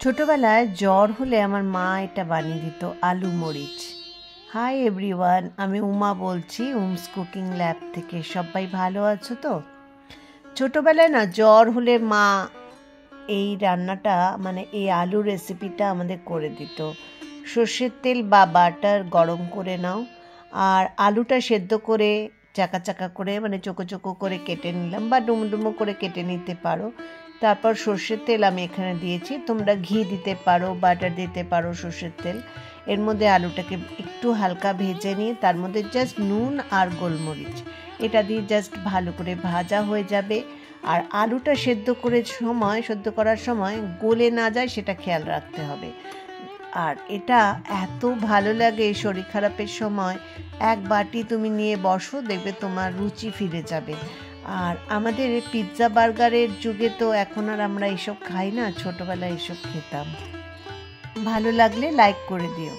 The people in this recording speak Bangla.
ছোটবেলায় জ্বর হলে আমার মা এটা বানিয়ে দিত, আলু মরিচ। হাই এভরিওয়ান, আমি উমা বলছি উমস কুকিং ল্যাব থেকে। সবাই ভালো আছো তো? ছোটবেলায় না জ্বর হলে মা এই রান্নাটা মানে এই আলু রেসিপিটা আমাদের করে দিত। সর্ষের তেল বা বাটার গরম করে নাও, আর আলুটা সেদ্ধ করে চাকা চাকা করে মানে চোখো চোখো করে কেটে নিলাম, বা ডুমো ডুমো করে কেটে নিতে পারো। তারপর সর্ষের তেল আমি এখানে দিয়েছি, তোমরা ঘি দিতে পারো, বাটার দিতে পারো, সর্ষের তেল। এর মধ্যে আলুটাকে একটু হালকা ভেজে নিয়ে তার মধ্যে জাস্ট নুন আর গোলমরিচ এটা দিয়ে জাস্ট ভালো করে ভাজা হয়ে যাবে। আর আলুটা সেদ্ধ করার সময় গলে না যায় সেটা খেয়াল রাখতে হবে। আর এটা এত ভালো লাগে শরীর খারাপের সময়, এক বাটি তুমি নিয়ে বসো, দেখবে তোমার রুচি ফিরে যাবে। আর আমাদের পিৎজা বার্গারের যুগে তো এখন আর আমরা এসব খাই না, ছোটবেলায় এসব খেতাম। ভালো লাগলে লাইক করে দিও।